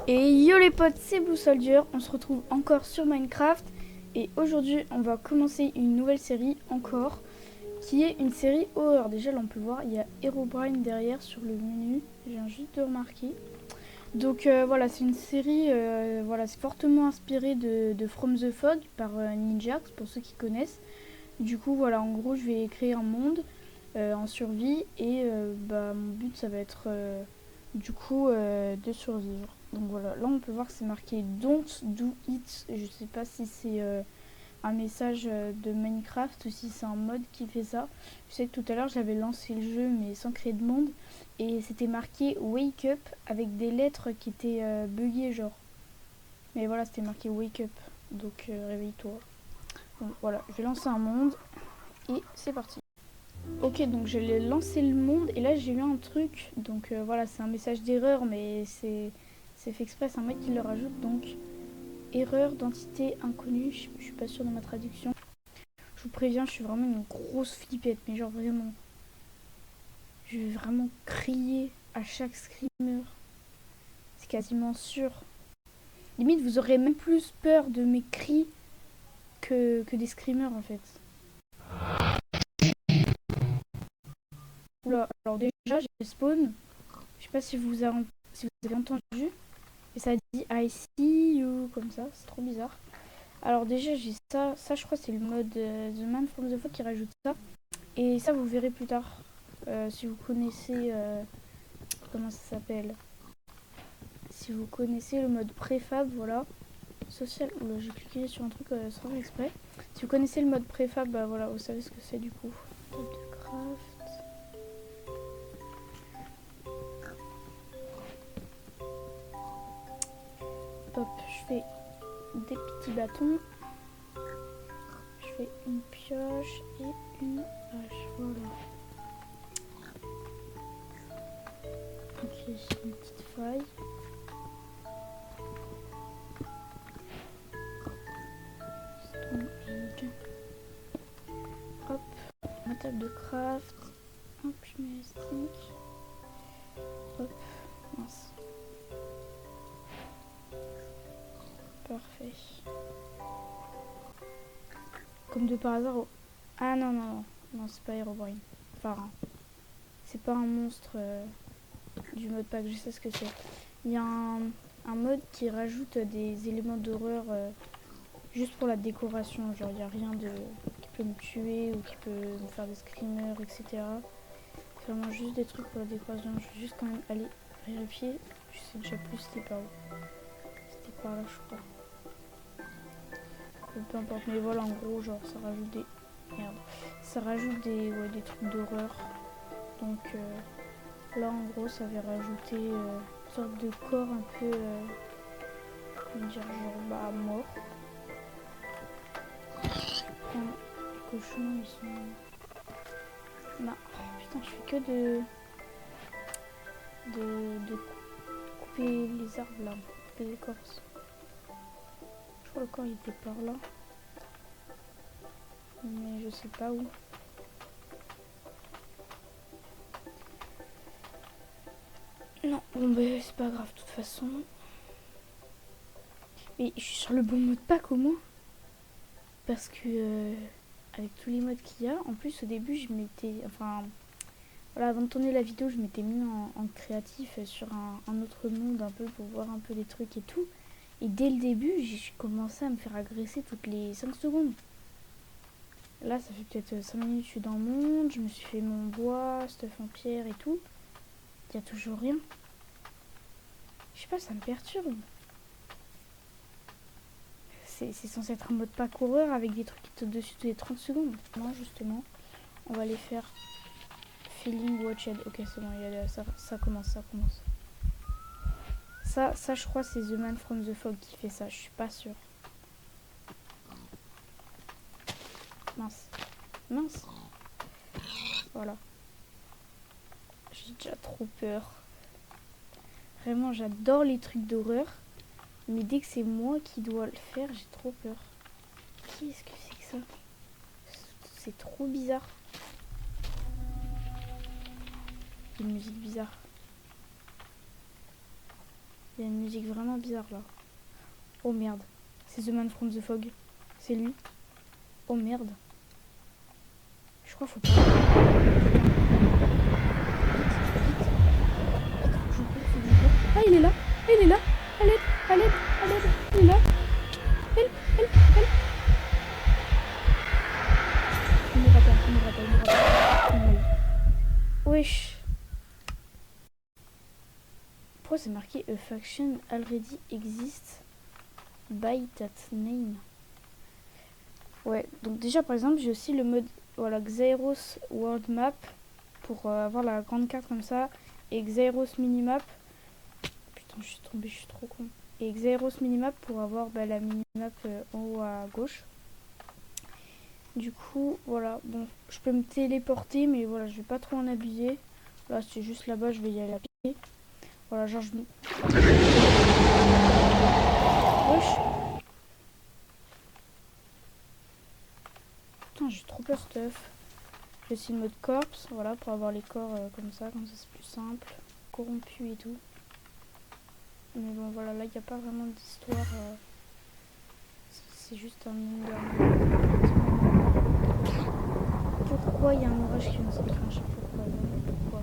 Et yo les potes, c'est Blue Soldier, on se retrouve encore sur Minecraft et aujourd'hui on va commencer une nouvelle série encore qui est une série horreur. Déjà là on peut voir, il y a Herobrine derrière sur le menu, je viens juste de remarquer. Donc voilà, c'est une série, voilà, c'est fortement inspiré de From the Fog par Ninjax pour ceux qui connaissent. Du coup voilà, en gros je vais créer un monde en survie et mon but ça va être du coup de survivre. Donc voilà, là on peut voir que c'est marqué Don't do it. Je sais pas si c'est un message de Minecraft ou si c'est un mode qui fait ça. Je sais que tout à l'heure j'avais lancé le jeu mais sans créer de monde et c'était marqué Wake up avec des lettres qui étaient buggées genre. Mais voilà, c'était marqué Wake up, donc réveille-toi. Donc voilà, je vais lancer un monde et c'est parti. Ok, donc j'ai lancé le monde et là j'ai eu un truc. Donc voilà, c'est un message d'erreur, mais c'est fait exprès, c'est un mec qui le rajoute. Donc erreur d'entité inconnue, je suis pas sûre de ma traduction. Je vous préviens, je suis vraiment une grosse flippette, mais genre vraiment. Je vais vraiment crier à chaque screamer. C'est quasiment sûr. Limite, vous aurez même plus peur de mes cris que des screamers en fait. Oula, alors déjà j'ai spawn. Je sais pas si vous avez entendu. Et ça dit I see you, comme ça, c'est trop bizarre. Alors déjà j'ai ça je crois c'est le mode The Man from the Fog qui rajoute ça. Et ça vous verrez plus tard, si vous connaissez, comment ça s'appelle. Si vous connaissez le mode préfab, voilà. Social, oula j'ai cliqué sur un truc sans faire exprès. Si vous connaissez le mode préfab, bah voilà, vous savez ce que c'est du coup. Table de craft. Hop, je fais des petits bâtons. Je fais une pioche et une hache, voilà. Ok, une petite faille. Stone Age. Hop, ma table de craft. Hop, je mets les sticks. Hop, mince. Parfait. Comme de par hasard. Ah non, non, non. Non, c'est pas Herobrine. Enfin, c'est pas un monstre du mode pack, je sais ce que c'est. Il y a un mode qui rajoute des éléments d'horreur juste pour la décoration. Genre, il n'y a rien qui peut me tuer ou qui peut me faire des screamers, etc. C'est vraiment juste des trucs pour la décoration. Je vais juste quand même aller vérifier. Je sais déjà plus c'était par où. C'était par là, je crois. Peu importe, mais voilà, en gros, genre, ça rajoute des... Merde. Ça rajoute des trucs d'horreur. Donc, là, en gros, ça va rajouter une sorte de corps un peu... comment dire, genre, mort. Enfin, les cochons, ils sont... Non, putain, je fais que de couper les arbres, là. Couper les écorces. Je crois que le corps, il était par là. Mais je sais pas où. Non, bon bah c'est pas grave de toute façon. Mais je suis sur le bon mode pack au moins. Parce que avec tous les modes qu'il y a, en plus au début je m'étais... Enfin voilà, avant de tourner la vidéo je m'étais mis en créatif sur un autre monde un peu pour voir un peu les trucs et tout. Et dès le début j'ai commencé à me faire agresser toutes les 5 secondes. Là ça fait peut-être 5 minutes que je suis dans le monde, je me suis fait mon bois, stuff en pierre et tout. Il y a toujours rien. Je sais pas, ça me perturbe. C'est censé être un mode pas coureur avec des trucs qui sautent dessus tous les 30 secondes. Non, justement, on va les faire feeling watched. Ok, c'est bon, ça commence, ça commence. Ça, je crois, c'est The Man from the Fog qui fait ça, je suis pas sûre. Mince. Mince. Voilà. J'ai déjà trop peur. Vraiment, j'adore les trucs d'horreur. Mais dès que c'est moi qui dois le faire, j'ai trop peur. Qu'est-ce que c'est que ça? C'est trop bizarre. Une musique bizarre. Il y a une musique vraiment bizarre là. Oh merde. C'est The Man from the Fog. C'est lui. Oh merde. Je crois qu'il faut pas... Ah, il est là. Il est là. À l'aide. À l'aide. À l'aide. Il est là. Elle. Il me rappelle. Wesh. Pourquoi c'est marqué A faction already exists by that name? Ouais, donc déjà par exemple j'ai aussi le mode voilà Xairos World Map pour avoir la grande carte comme ça, et Xairos Minimap. Putain, je suis tombée, je suis trop con. Et Xairos Minimap pour avoir la minimap en haut à gauche. Du coup, voilà, bon, je peux me téléporter, mais voilà, je vais pas trop en abuser. Là, c'est juste là-bas, je vais y aller à pied. Voilà, genre je... Wesh. Putain, j'ai trop peur, stuff. J'ai aussi le mode corpse, voilà, pour avoir les corps comme ça c'est plus simple. Corrompu et tout. Mais bon, voilà, là, il n'y a pas vraiment d'histoire. C'est juste un Enderman. Pourquoi il y a un orage qui vient de se déclencher? Pourquoi?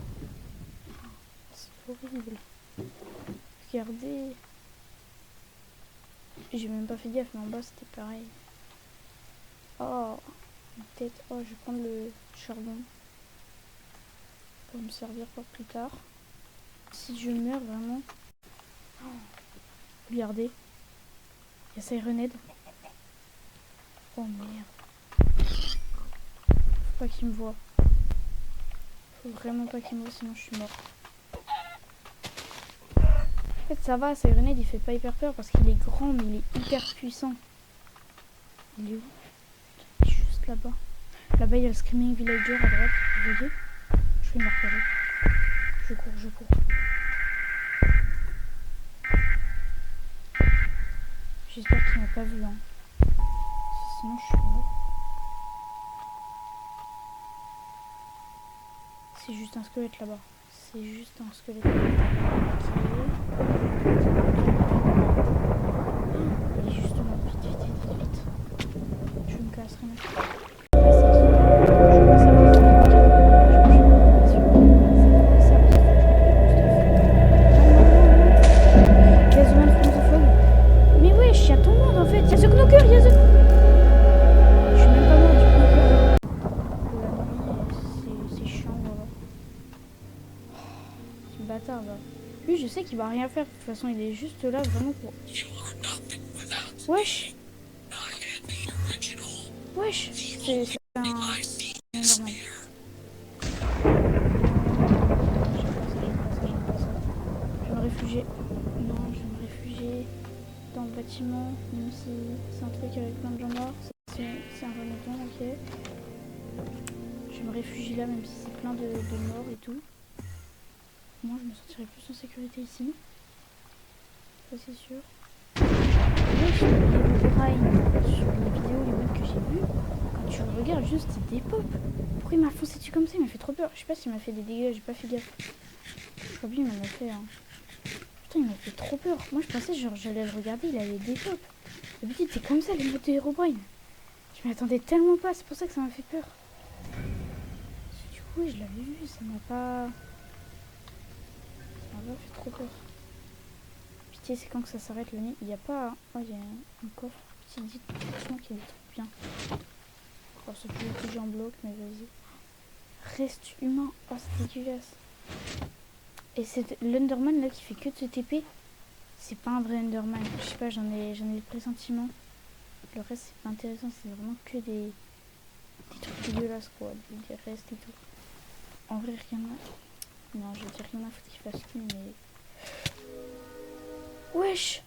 C'est horrible. Regardez. J'ai même pas fait gaffe, mais en bas, c'était pareil. Oh, une tête. Oh, je vais prendre le charbon pour me servir pour plus tard. Si je meurs vraiment... Oh, regardez. Il y a Sirenhead. Oh merde. Faut pas qu'il me voie. Faut vraiment pas qu'il me voie, sinon je suis mort. En fait, ça va, Sirenhead il fait pas hyper peur parce qu'il est grand, mais il est hyper puissant. Il est où? Il est juste là-bas. Là-bas, il y a le Screaming Villager à droite. Vous voyez? Je vais me repérer. Je cours. J'espère qu'il m'a pas vu, hein. Sinon, je suis mort. C'est juste un squelette là-bas. C'est juste un squelette. Okay. Il est justement vite. Je me casse rien. Mais wesh, y'a ton monde en fait. Y'a The Knocker, Je suis même pas mort du Knocker. La nuit, c'est chiant, voilà. C'est bâtard là. Lui, je sais qu'il va rien faire. De toute façon, il est juste là vraiment pour. Wesh. C'est un. Normal. Je vais me réfugier. Non, je vais me réfugier dans le bâtiment, même si c'est un truc avec plein de gens morts. C'est un remontant, ok. Je me réfugie là, même si c'est plein de morts et tout. Moi, je me sentirais plus en sécurité ici. Ça, c'est sûr. Oui, sur les vidéos, les modes que j'ai vues, quand tu le regardes, juste il dépop. Pourquoi il m'a foncé dessus comme ça? Il m'a fait trop peur. Je sais pas s'il m'a fait des dégâts, j'ai pas fait gaffe. Je crois bien il m'en a fait. Hein. Putain, il m'a fait trop peur. Moi, je pensais, genre, j'allais le regarder, il allait dépop. D'habitude, c'est comme ça, les modes de Herobrine. Je m'y attendais tellement pas, c'est pour ça que ça m'a fait peur. Du coup, je l'avais vu, ça m'a pas fait trop peur. Pitié, c'est quand que ça s'arrête le nez? Il n'y a pas... Oh, il y a un coffre. Petit dit, franchement, qu'il est trop bien. Oh, c'est plus que j'ai en bloc, mais vas-y. Reste humain. Oh, c'est dégueulasse. Et c'est l'Underman là qui fait que de se TP. C'est pas un vrai Enderman. Je sais pas, j'en ai le pressentiment. Le reste, c'est pas intéressant. C'est vraiment que des trucs dégueulasses, quoi. Des restes et tout. En vrai, rien à... Non, je veux dire rien à foutre qu'il fasse tout, mais... Wesh!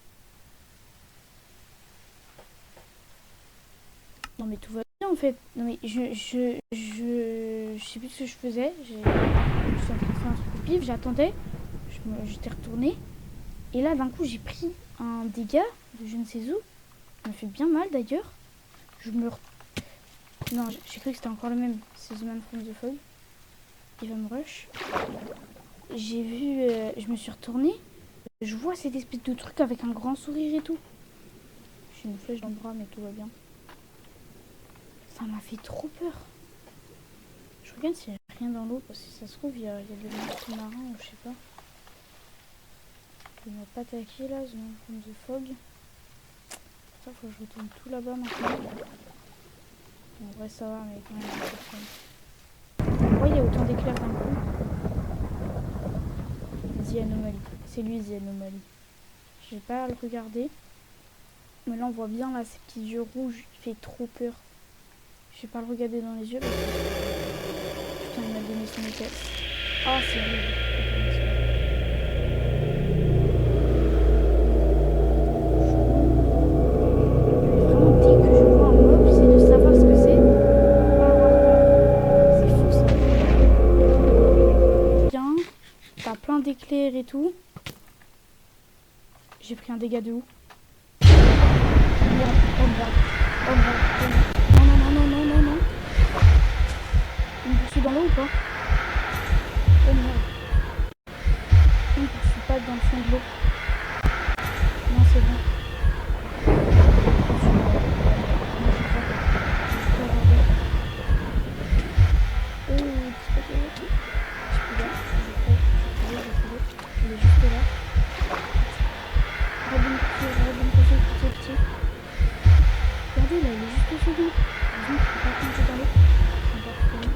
Non, mais tout va bien, en fait. Non, mais je sais plus ce que je faisais. Je suis en train de faire un truc au pif, j'attendais. J'étais retournée. Et là, d'un coup, j'ai pris un dégât de je ne sais où. Ça m'a fait bien mal, d'ailleurs. Non, j'ai cru que c'était encore le même. C'est The Man from the Fog. Il va me rush. J'ai vu... je me suis retournée. Je vois cette espèce de truc avec un grand sourire et tout. J'ai une flèche dans le bras, mais tout va bien. Ça m'a fait trop peur. Je regarde s'il n'y a rien dans l'eau, parce que ça se trouve, il y a des monstres marins ou je sais pas. Il m'a pas attaqué là, The Man from the Fog. Ça, faut que je retourne tout là-bas maintenant. En vrai, ça va, mais quand même, pourquoi il y a autant d'éclairs d'un coup? The Anomaly. C'est lui, The Anomaly. Je vais pas le regarder. Mais là, on voit bien là, ces petits yeux rouges. Il fait trop peur. Je vais pas le regarder dans les yeux. Parce que... Putain, il m'a donné son épaisse. Ah, c'est lui. Vraiment, dès que je vois un mob, j'essaie de savoir ce que c'est. Pour pas avoir peur. C'est fou ça. Bien. T'as plein d'éclairs et tout. J'ai pris un dégât de où? Oh merde, oh merde, oh merde, oh merde. Non, non, non, non, non, non, non. Il me poursuit dans l'eau ou pas? Oh merde. Il me poursuit pas dans le fond de l'eau. Non, c'est bon. Oh, petit paquet. Je peux bien. Il est juste là. Arrête de me pousser, petit. Regardez, là, il est juste au second. Heureusement qu'il ne peut pas plonger dans l'eau. C'est encore trop bien.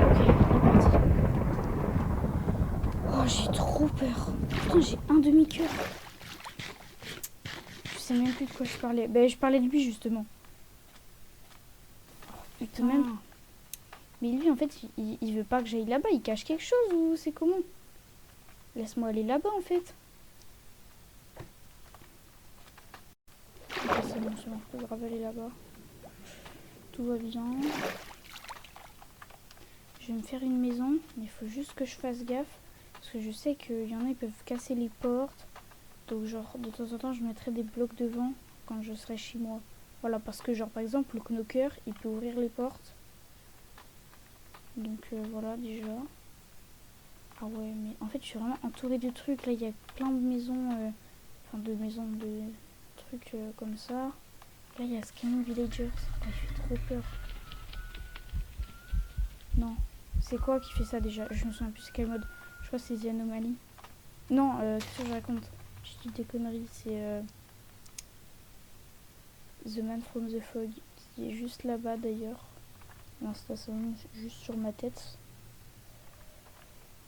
Ok, on est parti. Oh, j'ai trop peur. Putain, j'ai un demi-cœur. Je sais même plus de quoi je parlais. Ben, je parlais de lui, justement. Putain. Même... Mais lui, en fait, il veut pas que j'aille là-bas. Il cache quelque chose ou c'est comment? Laisse-moi aller là-bas, en fait. Ok, c'est bon, je peux grave aller là-bas. Tout va bien. Je vais me faire une maison, mais il faut juste que je fasse gaffe. Parce que je sais qu'il y en a, ils peuvent casser les portes. Donc, genre, de temps en temps, je mettrai des blocs devant quand je serai chez moi. Voilà, parce que, genre, par exemple, le knocker, il peut ouvrir les portes. Donc, voilà, déjà. Ah ouais, mais en fait, je suis vraiment entourée de trucs. Là, il y a plein de maisons, enfin, de trucs comme ça. Là, il y a Screaming Villagers. Ah, il fait trop peur. Non. C'est quoi qui fait ça déjà? Je me souviens plus c'est quel mode. Je crois que c'est The Anomaly. Non, qu'est-ce que je raconte? Je dis des conneries. C'est The Man from the Fog. Qui est juste là-bas d'ailleurs. L'instation juste sur ma tête.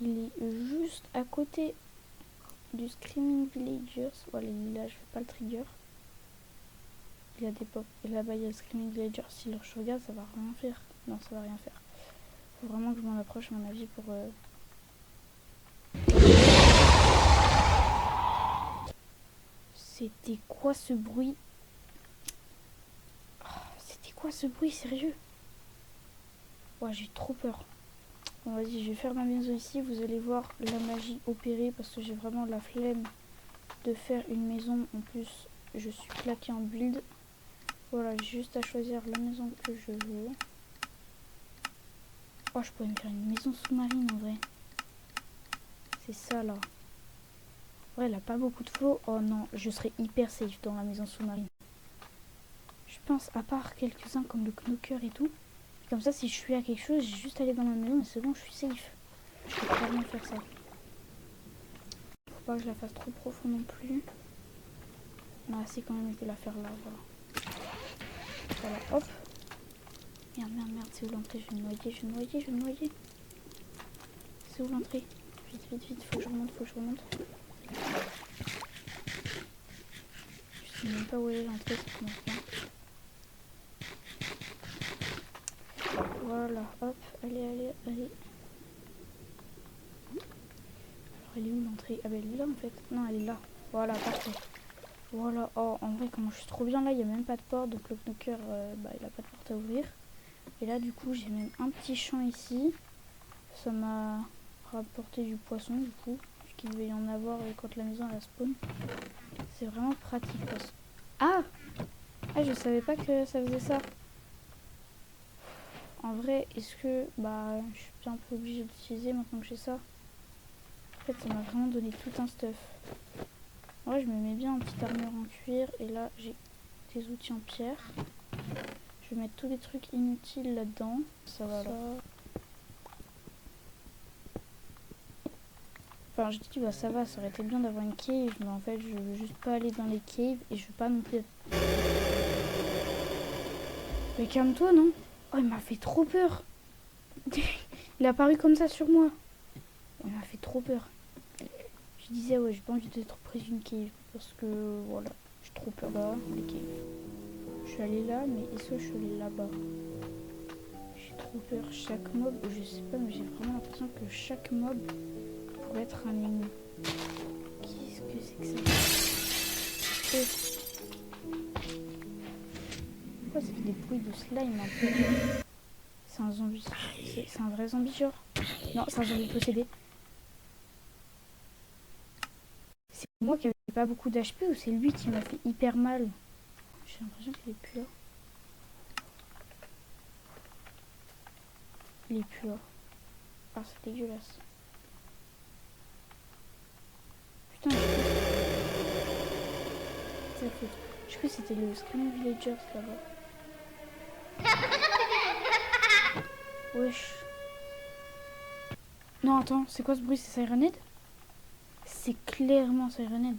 Il est juste à côté du Screaming Villagers. Voilà, il est là, je fais pas le trigger. Il y a des pop. Et là-bas, il y a le Screaming Villagers. Si je regarde, ça va rien faire. Non, ça va rien faire. Faut vraiment que je m'en approche, à mon avis, pour... C'était quoi ce bruit? C'était quoi ce bruit, sérieux? Ouais, j'ai trop peur. Bon, vas-y, je vais faire ma maison ici. Vous allez voir la magie opérer parce que j'ai vraiment la flemme de faire une maison. En plus, je suis claquée en build. Voilà, j'ai juste à choisir la maison que je veux. Oh, je pourrais me faire une maison sous-marine en vrai. C'est ça là. Ouais, elle a pas beaucoup de flow. Oh non, je serais hyper safe dans la maison sous-marine. Je pense, à part quelques-uns comme le knocker et tout. Comme ça, si je suis à quelque chose, j'ai juste à aller dans ma maison et c'est bon, je suis safe. Je peux clairement faire ça. Faut pas que je la fasse trop profond non plus. Non, si quand même, je vais la faire là, voilà. Voilà, hop. Merde, c'est où l'entrée? Je vais me noyer. C'est où l'entrée? Vite, faut que je remonte. Je sais même pas où est l'entrée, ça commence bien. Voilà, hop, allez. Alors, elle est où l'entrée? Ah bah elle est là en fait. Non, elle est là. Voilà, parfait. Voilà, oh, en vrai, comment je suis trop bien là, il n'y a même pas de porte, donc le knocker, bah, il a pas de porte à ouvrir. Et là, du coup, j'ai même un petit champ ici. Ça m'a rapporté du poisson, du coup, puisqu'il devait y en avoir quand la maison elle spawn. C'est vraiment pratique. Ah, je savais pas que ça faisait ça. En vrai, est-ce que, bah, je suis un peu obligée d'utiliser maintenant que j'ai ça. fait, ça m'a vraiment donné tout un stuff. En vrai, je me mets bien en petite armure en cuir. Et là, j'ai des outils en pierre. Je vais mettre tous les trucs inutiles là-dedans. Ça va là. Enfin, je dis, bah ça va, ça aurait été bien d'avoir une cave. Mais en fait, je veux juste pas aller dans les caves. Et je veux pas non plus... Mais calme-toi, non? Oh, il m'a fait trop peur. Il est apparu comme ça sur moi. Il m'a fait trop peur. Je disais, ouais, j'ai pas envie d'être prise d'une cave. Parce que, voilà, j'ai trop peur. Là, les caves. Je suis allée là, mais est-ce que je suis allée là-bas? J'ai trop peur. Chaque mob, je sais pas, mais j'ai vraiment l'impression que chaque mob pourrait être un ennemi. Qu'est-ce que c'est que ça? Pourquoi ça fait des bruits de slime un peu? C'est un zombie. C'est un vrai zombie, genre? Non, c'est un zombie possédé. C'est moi qui avais pas beaucoup d'HP ou c'est lui qui m'a fait hyper mal? J'ai l'impression qu'il est plus là. Il est plus là. Ah, c'est dégueulasse. Putain, je crois que c'était le Screaming Villagers là-bas. Wesh. Non, attends, c'est quoi ce bruit? C'est Sirenhead? C'est clairement Sirenhead.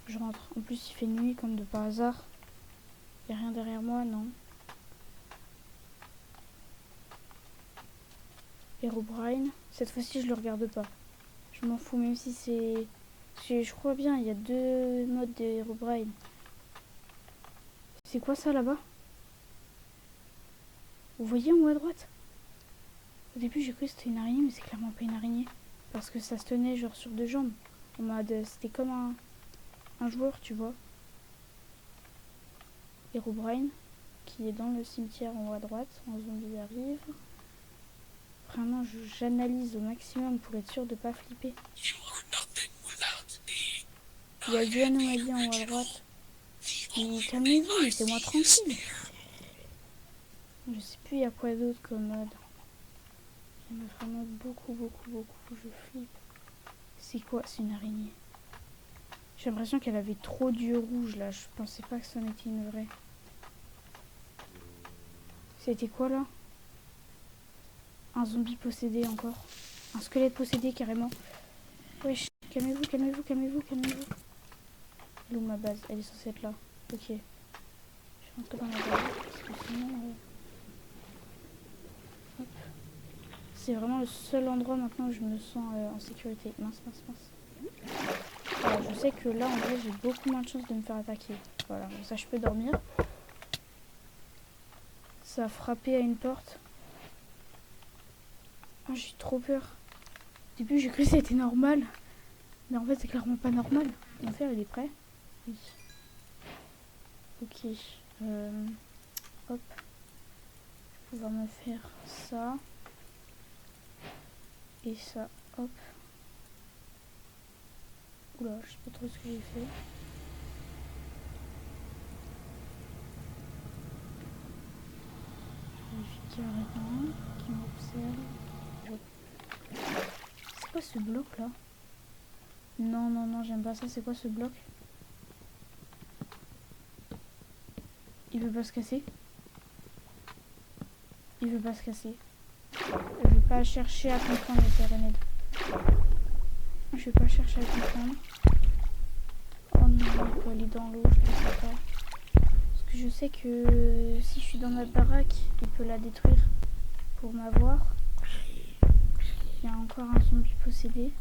Je rentre. En plus, il fait nuit comme de par hasard. Y'a rien derrière moi, non. Herobrine. Cette fois-ci, je le regarde pas. Je m'en fous, même si c'est... Je crois bien, il y a 2 modes de Herobrine. C'est quoi ça là-bas? Vous voyez en haut à droite? Au début, j'ai cru que c'était une araignée, mais c'est clairement pas une araignée. Parce que ça se tenait genre sur 2 jambes. En mode, c'était comme un joueur, tu vois. Herobrine, qui est dans le cimetière en haut à droite. Un zombie arrive. Vraiment, j'analyse au maximum pour être sûr de pas flipper. Il y a 2 anomalies en haut à droite. Mais calmez-vous, laissez-moi tranquille. Je sais plus il y a quoi d'autre comme mode. Il y en a vraiment beaucoup. Je flippe. C'est quoi? C'est une araignée. J'ai l'impression qu'elle avait trop d'yeux rouges là. Je pensais pas que ça en était une vraie. C'était quoi là? Un zombie possédé encore. Un squelette possédé carrément. Wesh, calmez-vous. Elle est où ma base? Elle est censée être là. Ok. Je vais rentrer dans ma base. Parce que sinon... Hop. C'est vraiment le seul endroit maintenant où je me sens en sécurité. Mince. Alors, je sais que là en vrai j'ai beaucoup moins de chances de me faire attaquer. Voilà, ça je peux dormir. Ça a frappé à une porte. Oh, j'ai trop peur. Au début j'ai cru que c'était normal. Mais en fait c'est clairement pas normal. Mon fer il est prêt? Oui. Ok. Hop. Je vais pouvoir me faire ça. Et ça. Hop. Oula, je sais pas trop ce que j'ai fait. Je vérifie carrément qui m'observe. C'est quoi ce bloc là? Non, j'aime pas ça. C'est quoi ce bloc? Il veut pas se casser? Il veut pas se casser. Je vais pas chercher à comprendre les Sirenhead. Je vais pas chercher à comprendre. Oh non, il peut aller dans l'eau, je pensais pas. Parce que je sais que si je suis dans ma baraque, il peut la détruire pour m'avoir. Il y a encore un zombie possédé.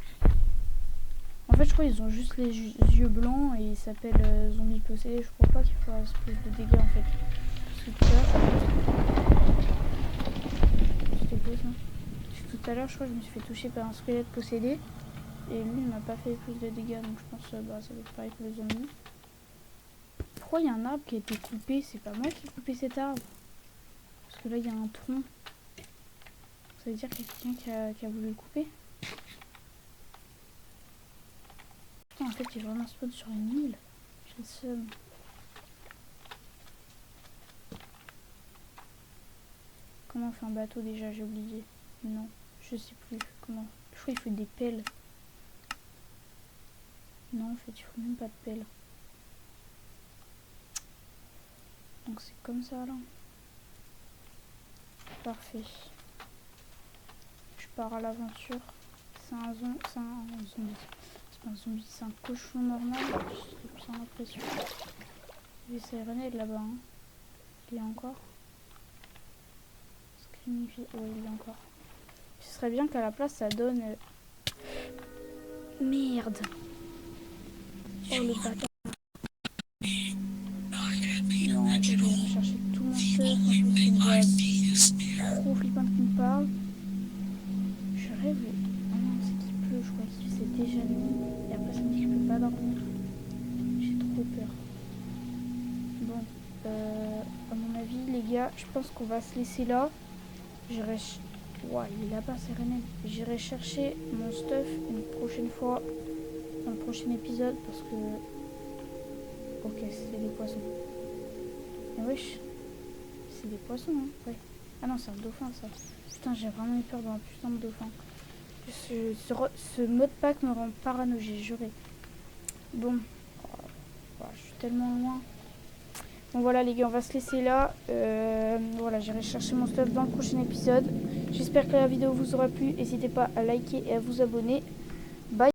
En fait, je crois qu'ils ont juste les yeux blancs et ils s'appellent zombie possédé. Je crois pas qu'il fasse plus de dégâts en fait. Parce que tout à l'heure, je crois que je me suis fait toucher par un squelette possédé. Et lui, il m'a pas fait plus de dégâts. Donc je pense que ça va être pareil pour les zombies. Pourquoi il y a un arbre qui a été coupé? C'est pas moi qui ai coupé cet arbre. Parce que là, il y a un tronc. Ça veut dire qu'il y a quelqu'un qui a voulu le couper. Putain, en fait, j'ai vraiment spawn sur une île. J'ai le seum. Comment on fait un bateau déjà? J'ai oublié. Non, je sais plus comment. Je crois qu'il faut des pelles. Non, en fait, il faut même pas de pelles. Donc c'est comme ça là. Parfait. Je pars à l'aventure. C'est un zombie. C'est pas un zombie, c'est un cochon normal. J'ai plus l'impression. Il essaie de là-bas. Hein. Il est encore. Screamify. Ouais, il est encore. Ce serait bien qu'à la place ça donne. Merde. Oh le bâtard. Non, je vais rechercher tout mon stuff. En plus, c'est une voix trop flippante qui me parle. Je rêve. Oh non, c'est qu'il pleut. Je crois qu'il faisait déjà nuit. Et après, ça me dit que je peux pas dormir. J'ai trop peur. Bon, à mon avis, les gars, je pense qu'on va se laisser là. J'irai. Ouais, il est là-bas, c'est René. J'irai chercher mon stuff une prochaine fois. Dans le prochain épisode. Parce que. Ok, c'est des poissons. Mais wesh. C'est des poissons, hein. Ouais. Ah non, c'est un dauphin, ça. Putain, j'ai vraiment eu peur d'un putain de dauphin. Ce mode pack me rend parano, j'ai juré. Bon. Oh, je suis tellement loin. Bon voilà les gars, on va se laisser là. Voilà, j'irai chercher mon stuff dans le prochain épisode. J'espère que la vidéo vous aura plu. N'hésitez pas à liker et à vous abonner. Bye.